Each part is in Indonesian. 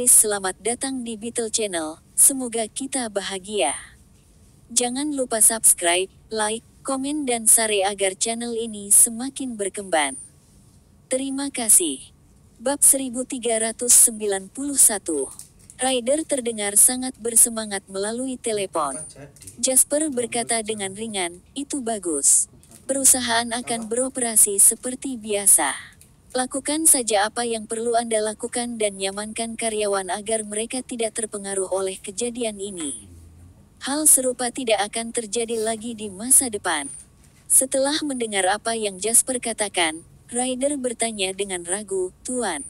Selamat datang di Beetle Channel, semoga kita bahagia. Jangan lupa subscribe, like, komen dan share agar channel ini semakin berkembang. Terima kasih. Bab 1391. Ryder terdengar sangat bersemangat melalui telepon. Jasper berkata dengan ringan, "Itu bagus. Perusahaan akan beroperasi seperti biasa. Lakukan saja apa yang perlu Anda lakukan dan nyamankan karyawan agar mereka tidak terpengaruh oleh kejadian ini. Hal serupa tidak akan terjadi lagi di masa depan." Setelah mendengar apa yang Jasper katakan, Ryder bertanya dengan ragu, "Tuan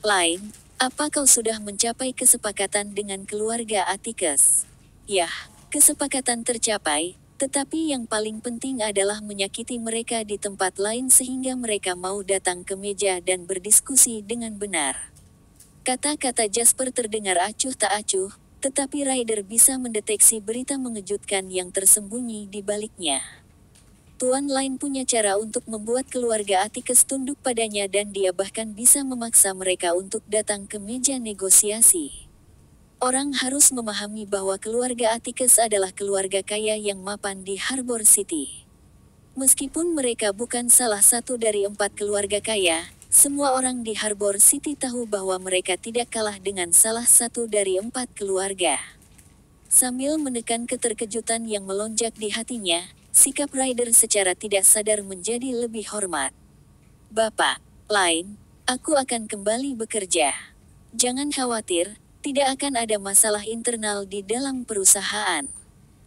Lain, apa kau sudah mencapai kesepakatan dengan keluarga Atticus?" "Yah, kesepakatan tercapai, tetapi yang paling penting adalah menyakiti mereka di tempat lain sehingga mereka mau datang ke meja dan berdiskusi dengan benar." Kata-kata Jasper terdengar acuh tak acuh, tetapi Ryder bisa mendeteksi berita mengejutkan yang tersembunyi di baliknya. Tuan Lain punya cara untuk membuat keluarga Atticus tunduk padanya dan dia bahkan bisa memaksa mereka untuk datang ke meja negosiasi. Orang harus memahami bahwa keluarga Atticus adalah keluarga kaya yang mapan di Harbor City. Meskipun mereka bukan salah satu dari 4 keluarga kaya, semua orang di Harbor City tahu bahwa mereka tidak kalah dengan salah satu dari 4 keluarga. Sambil menekan keterkejutan yang melonjak di hatinya, sikap Ryder secara tidak sadar menjadi lebih hormat. "Bapak Lain, aku akan kembali bekerja. Jangan khawatir, tidak akan ada masalah internal di dalam perusahaan."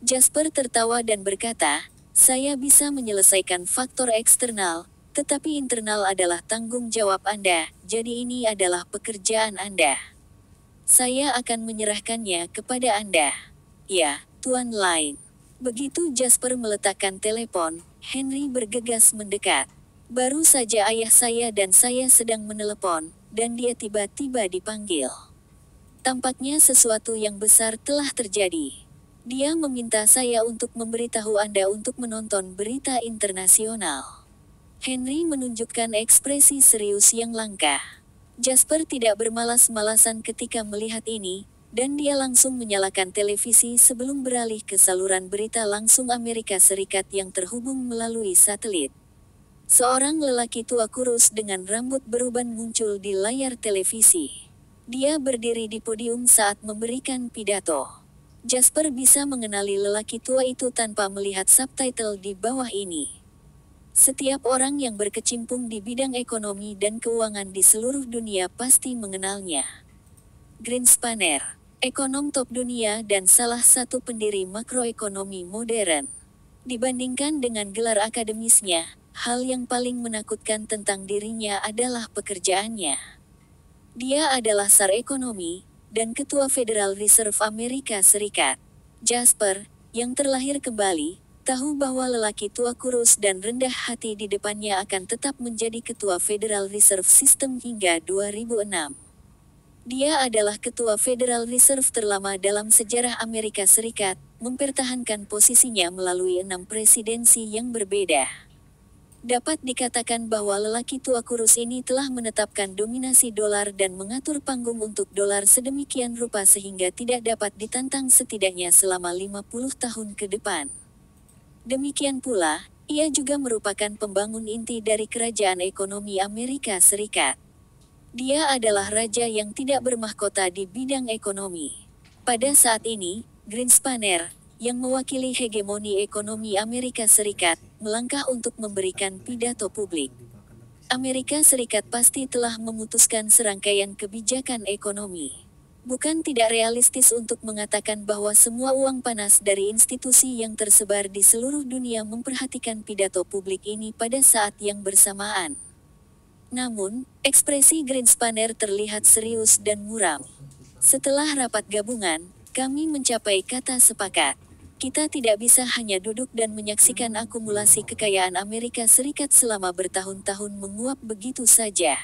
Jasper tertawa dan berkata, "Saya bisa menyelesaikan faktor eksternal, tetapi internal adalah tanggung jawab Anda, jadi ini adalah pekerjaan Anda. Saya akan menyerahkannya kepada Anda." "Ya, Tuan Lain." Begitu Jasper meletakkan telepon, Henry bergegas mendekat. "Baru saja ayah saya dan saya sedang menelepon, dan dia tiba-tiba dipanggil. Tampaknya sesuatu yang besar telah terjadi. Dia meminta saya untuk memberitahu Anda untuk menonton berita internasional." Henry menunjukkan ekspresi serius yang langka. Jasper tidak bermalas-malasan ketika melihat ini, dan dia langsung menyalakan televisi sebelum beralih ke saluran berita langsung Amerika Serikat yang terhubung melalui satelit. Seorang lelaki tua kurus dengan rambut beruban muncul di layar televisi. Dia berdiri di podium saat memberikan pidato. Jasper bisa mengenali lelaki tua itu tanpa melihat subtitle di bawah ini. Setiap orang yang berkecimpung di bidang ekonomi dan keuangan di seluruh dunia pasti mengenalnya. Greenspanner, ekonom top dunia dan salah satu pendiri makroekonomi modern. Dibandingkan dengan gelar akademisnya, hal yang paling menakutkan tentang dirinya adalah pekerjaannya. Dia adalah SAR ekonomi, dan Ketua Federal Reserve Amerika Serikat. Jasper, yang terlahir kembali, tahu bahwa lelaki tua kurus dan rendah hati di depannya akan tetap menjadi Ketua Federal Reserve System hingga 2006. Dia adalah Ketua Federal Reserve terlama dalam sejarah Amerika Serikat, mempertahankan posisinya melalui 6 presidensi yang berbeda. Dapat dikatakan bahwa lelaki tua kurus ini telah menetapkan dominasi dolar dan mengatur panggung untuk dolar sedemikian rupa sehingga tidak dapat ditantang setidaknya selama 50 tahun ke depan. Demikian pula, ia juga merupakan pembangun inti dari kerajaan ekonomi Amerika Serikat. Dia adalah raja yang tidak bermahkota di bidang ekonomi. Pada saat ini, Greenspanner, yang mewakili hegemoni ekonomi Amerika Serikat, melangkah untuk memberikan pidato publik. Amerika Serikat pasti telah memutuskan serangkaian kebijakan ekonomi. Bukan tidak realistis untuk mengatakan bahwa semua uang panas dari institusi yang tersebar di seluruh dunia memperhatikan pidato publik ini pada saat yang bersamaan. Namun, ekspresi Greenspanner terlihat serius dan muram. "Setelah rapat gabungan, kami mencapai kata sepakat. Kita tidak bisa hanya duduk dan menyaksikan akumulasi kekayaan Amerika Serikat selama bertahun-tahun menguap begitu saja."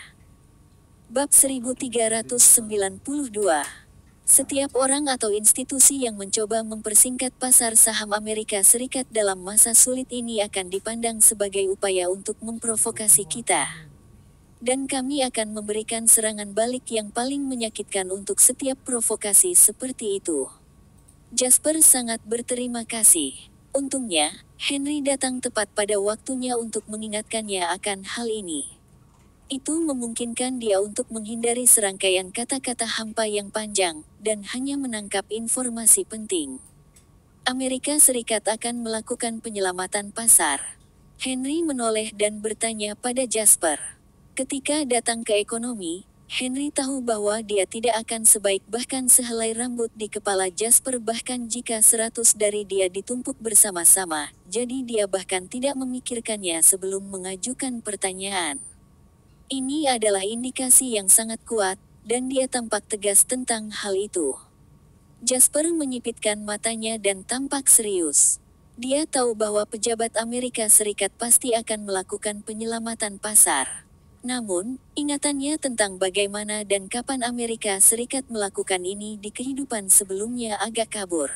Bab 1392. Setiap orang atau institusi yang mencoba mempersingkat pasar saham Amerika Serikat dalam masa sulit ini akan dipandang sebagai upaya untuk memprovokasi kita. Dan kami akan memberikan serangan balik yang paling menyakitkan untuk setiap provokasi seperti itu. Jasper sangat berterima kasih. Untungnya, Henry datang tepat pada waktunya untuk mengingatkannya akan hal ini. Itu memungkinkan dia untuk menghindari serangkaian kata-kata hampa yang panjang, dan hanya menangkap informasi penting. Amerika Serikat akan melakukan penyelamatan pasar. Henry menoleh dan bertanya pada Jasper. Ketika datang ke ekonomi, Henry tahu bahwa dia tidak akan sebaik bahkan sehelai rambut di kepala Jasper bahkan jika 100 dari dia ditumpuk bersama-sama, jadi dia bahkan tidak memikirkannya sebelum mengajukan pertanyaan. Ini adalah indikasi yang sangat kuat, dan dia tampak tegas tentang hal itu. Jasper menyipitkan matanya dan tampak serius. Dia tahu bahwa pejabat Amerika Serikat pasti akan melakukan penyelamatan pasar. Namun, ingatannya tentang bagaimana dan kapan Amerika Serikat melakukan ini di kehidupan sebelumnya agak kabur.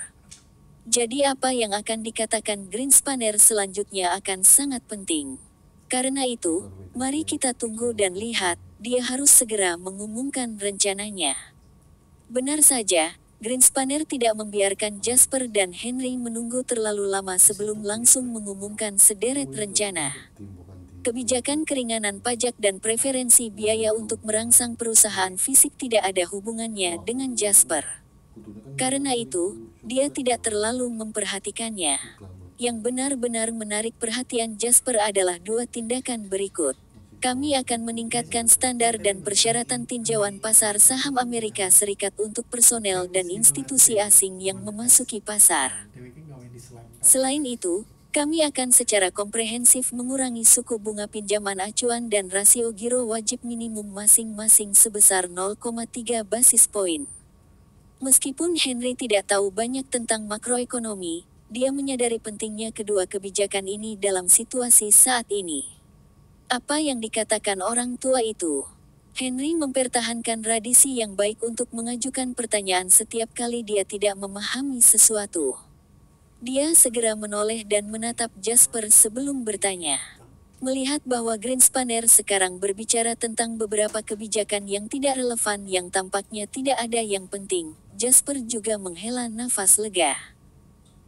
Jadi apa yang akan dikatakan Greenspanner selanjutnya akan sangat penting. Karena itu, mari kita tunggu dan lihat, dia harus segera mengumumkan rencananya. Benar saja, Greenspanner tidak membiarkan Jasper dan Henry menunggu terlalu lama sebelum langsung mengumumkan sederet rencana. Kebijakan keringanan pajak dan preferensi biaya untuk merangsang perusahaan fisik tidak ada hubungannya dengan Jasper. Karena itu, dia tidak terlalu memperhatikannya. Yang benar-benar menarik perhatian Jasper adalah dua tindakan berikut. Kami akan meningkatkan standar dan persyaratan tinjauan pasar saham Amerika Serikat untuk personel dan institusi asing yang memasuki pasar. Selain itu, kami akan secara komprehensif mengurangi suku bunga pinjaman acuan dan rasio giro wajib minimum masing-masing sebesar 0,3 basis poin. Meskipun Henry tidak tahu banyak tentang makroekonomi, dia menyadari pentingnya kedua kebijakan ini dalam situasi saat ini. Apa yang dikatakan orang tua itu? Henry mempertahankan tradisi yang baik untuk mengajukan pertanyaan setiap kali dia tidak memahami sesuatu. Dia segera menoleh dan menatap Jasper sebelum bertanya. Melihat bahwa Greenspanner sekarang berbicara tentang beberapa kebijakan yang tidak relevan yang tampaknya tidak ada yang penting, Jasper juga menghela nafas lega.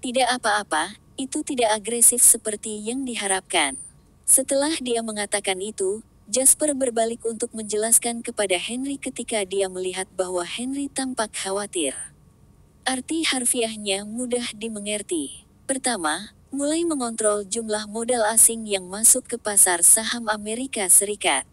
Tidak apa-apa, itu tidak agresif seperti yang diharapkan. Setelah dia mengatakan itu, Jasper berbalik untuk menjelaskan kepada Henry ketika dia melihat bahwa Henry tampak khawatir. Arti harfiahnya mudah dimengerti. Pertama, mulai mengontrol jumlah modal asing yang masuk ke pasar saham Amerika Serikat.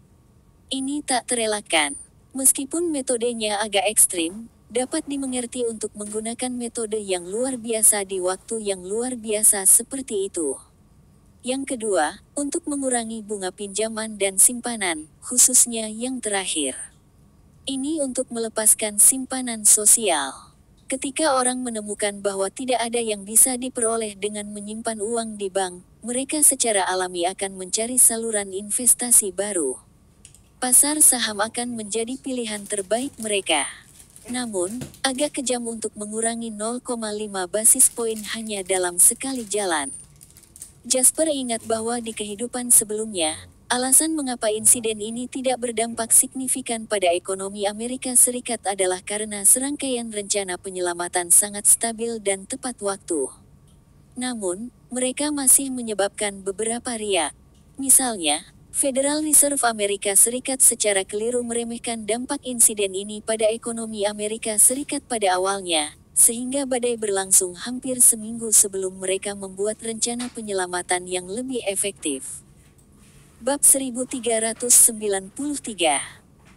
Ini tak terelakkan. Meskipun metodenya agak ekstrim, dapat dimengerti untuk menggunakan metode yang luar biasa di waktu yang luar biasa seperti itu. Yang kedua, untuk mengurangi bunga pinjaman dan simpanan, khususnya yang terakhir. Ini untuk melepaskan simpanan sosial. Ketika orang menemukan bahwa tidak ada yang bisa diperoleh dengan menyimpan uang di bank, mereka secara alami akan mencari saluran investasi baru. Pasar saham akan menjadi pilihan terbaik mereka. Namun, agak kejam untuk mengurangi 0,5 basis poin hanya dalam sekali jalan. Jasper ingat bahwa di kehidupan sebelumnya, alasan mengapa insiden ini tidak berdampak signifikan pada ekonomi Amerika Serikat adalah karena serangkaian rencana penyelamatan sangat stabil dan tepat waktu. Namun, mereka masih menyebabkan beberapa riak. Misalnya, Federal Reserve Amerika Serikat secara keliru meremehkan dampak insiden ini pada ekonomi Amerika Serikat pada awalnya, sehingga badai berlangsung hampir seminggu sebelum mereka membuat rencana penyelamatan yang lebih efektif. Bab 1393.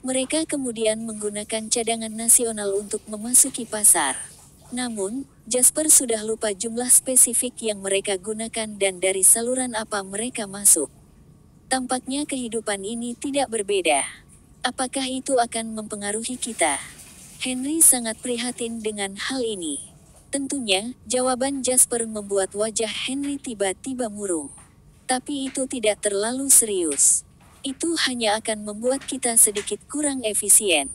Mereka kemudian menggunakan cadangan nasional untuk memasuki pasar. Namun, Jasper sudah lupa jumlah spesifik yang mereka gunakan dan dari saluran apa mereka masuk. Tampaknya kehidupan ini tidak berbeda. Apakah itu akan mempengaruhi kita? Henry sangat prihatin dengan hal ini. Tentunya, jawaban Jasper membuat wajah Henry tiba-tiba murung. Tapi itu tidak terlalu serius. Itu hanya akan membuat kita sedikit kurang efisien.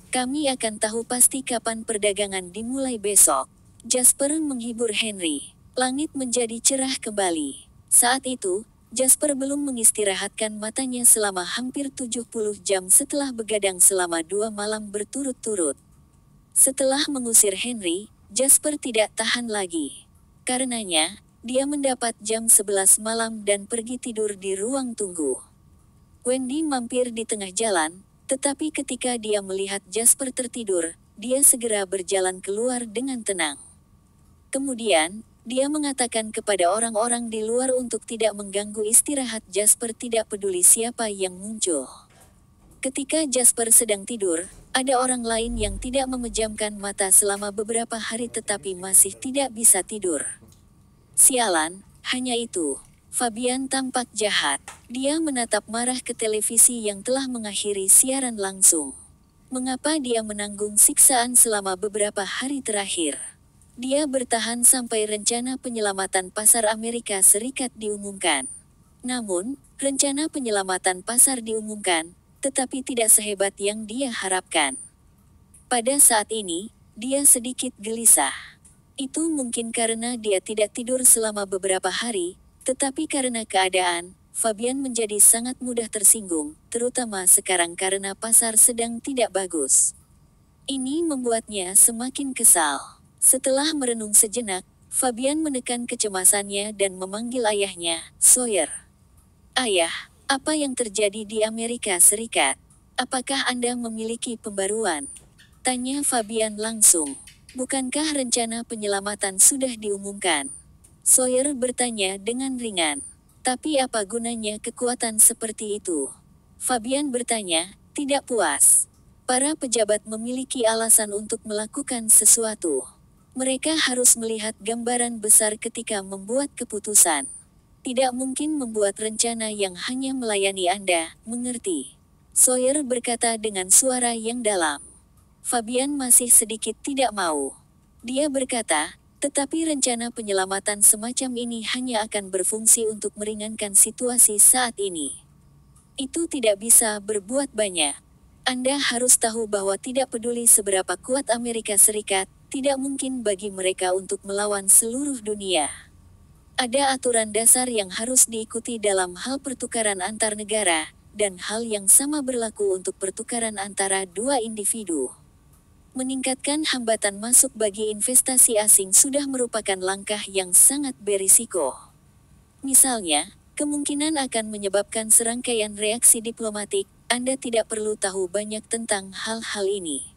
Kami akan tahu pasti kapan perdagangan dimulai besok. Jasper menghibur Henry. Langit menjadi cerah kembali. Saat itu, Jasper belum mengistirahatkan matanya selama hampir 70 jam setelah begadang selama 2 malam berturut-turut. Setelah mengusir Henry, Jasper tidak tahan lagi. Karenanya, dia mendapat jam 11 malam dan pergi tidur di ruang tunggu. Wendy mampir di tengah jalan, tetapi ketika dia melihat Jasper tertidur, dia segera berjalan keluar dengan tenang. Kemudian, dia mengatakan kepada orang-orang di luar untuk tidak mengganggu istirahat Jasper, tidak peduli siapa yang muncul. Ketika Jasper sedang tidur, ada orang lain yang tidak memejamkan mata selama beberapa hari tetapi masih tidak bisa tidur. Sialan, hanya itu. Fabian tampak jahat. Dia menatap marah ke televisi yang telah mengakhiri siaran langsung. Mengapa dia menanggung siksaan selama beberapa hari terakhir? Dia bertahan sampai rencana penyelamatan pasar Amerika Serikat diumumkan. Namun, rencana penyelamatan pasar diumumkan, tetapi tidak sehebat yang dia harapkan. Pada saat ini, dia sedikit gelisah. Itu mungkin karena dia tidak tidur selama beberapa hari, tetapi karena keadaan, Fabian menjadi sangat mudah tersinggung, terutama sekarang karena pasar sedang tidak bagus. Ini membuatnya semakin kesal. Setelah merenung sejenak, Fabian menekan kecemasannya dan memanggil ayahnya, Sawyer. Ayah, apa yang terjadi di Amerika Serikat? Apakah Anda memiliki pembaruan? Tanya Fabian langsung. Bukankah rencana penyelamatan sudah diumumkan? Sawyer bertanya dengan ringan. Tapi apa gunanya kekuatan seperti itu? Fabian bertanya, tidak puas. Para pejabat memiliki alasan untuk melakukan sesuatu. Mereka harus melihat gambaran besar ketika membuat keputusan. Tidak mungkin membuat rencana yang hanya melayani Anda, mengerti? Sawyer berkata dengan suara yang dalam. Fabian masih sedikit tidak mau. Dia berkata, tetapi rencana penyelamatan semacam ini hanya akan berfungsi untuk meringankan situasi saat ini. Itu tidak bisa berbuat banyak. Anda harus tahu bahwa tidak peduli seberapa kuat Amerika Serikat, tidak mungkin bagi mereka untuk melawan seluruh dunia. Ada aturan dasar yang harus diikuti dalam hal pertukaran antar negara, dan hal yang sama berlaku untuk pertukaran antara dua individu. Meningkatkan hambatan masuk bagi investasi asing sudah merupakan langkah yang sangat berisiko. Misalnya, kemungkinan akan menyebabkan serangkaian reaksi diplomatik. Anda tidak perlu tahu banyak tentang hal-hal ini.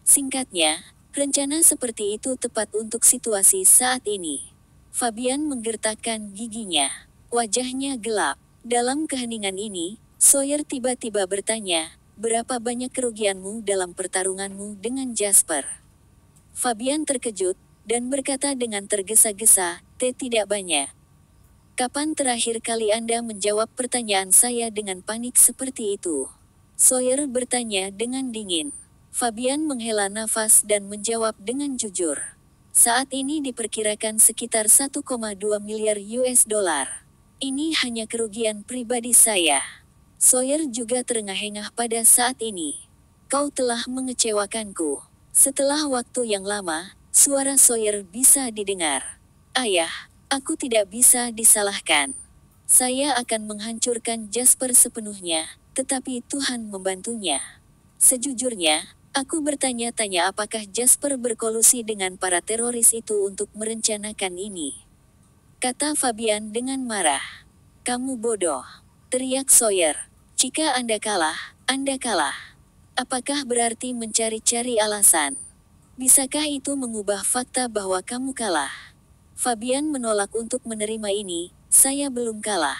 Singkatnya, rencana seperti itu tepat untuk situasi saat ini. Fabian menggertakkan giginya. Wajahnya gelap. Dalam keheningan ini, Sawyer tiba-tiba bertanya, berapa banyak kerugianmu dalam pertarunganmu dengan Jasper? Fabian terkejut, dan berkata dengan tergesa-gesa, tidak banyak. Kapan terakhir kali Anda menjawab pertanyaan saya dengan panik seperti itu? Sawyer bertanya dengan dingin. Fabian menghela nafas dan menjawab dengan jujur. Saat ini diperkirakan sekitar 1,2 miliar US dollar. Ini hanya kerugian pribadi saya. Sawyer juga terengah-engah pada saat ini. Kau telah mengecewakanku. Setelah waktu yang lama, suara Sawyer bisa didengar. Ayah, aku tidak bisa disalahkan. Saya akan menghancurkan Jasper sepenuhnya, tetapi Tuhan membantunya. Sejujurnya, aku bertanya-tanya apakah Jasper berkolusi dengan para teroris itu untuk merencanakan ini. Kata Fabian dengan marah. Kamu bodoh, teriak Sawyer. Jika Anda kalah, Anda kalah. Apakah berarti mencari-cari alasan? Bisakah itu mengubah fakta bahwa kamu kalah? Fabian menolak untuk menerima ini, saya belum kalah.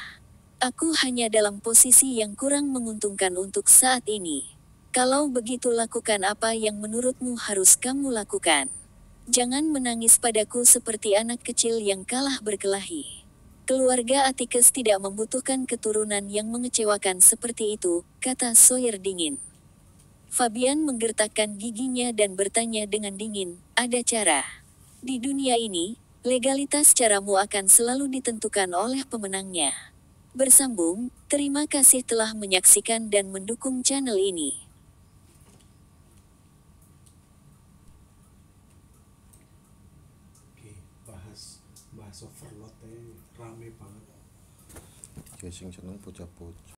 Aku hanya dalam posisi yang kurang menguntungkan untuk saat ini. Kalau begitu lakukan apa yang menurutmu harus kamu lakukan. Jangan menangis padaku seperti anak kecil yang kalah berkelahi. Keluarga Atticus tidak membutuhkan keturunan yang mengecewakan seperti itu, kata Sawyer dingin. Fabian menggertakkan giginya dan bertanya dengan dingin, ada cara. Di dunia ini, legalitas caramu akan selalu ditentukan oleh pemenangnya. Bersambung, terima kasih telah menyaksikan dan mendukung channel ini. Oke, bahas Overlord rame banget. ya sing seneng bocah-bocah.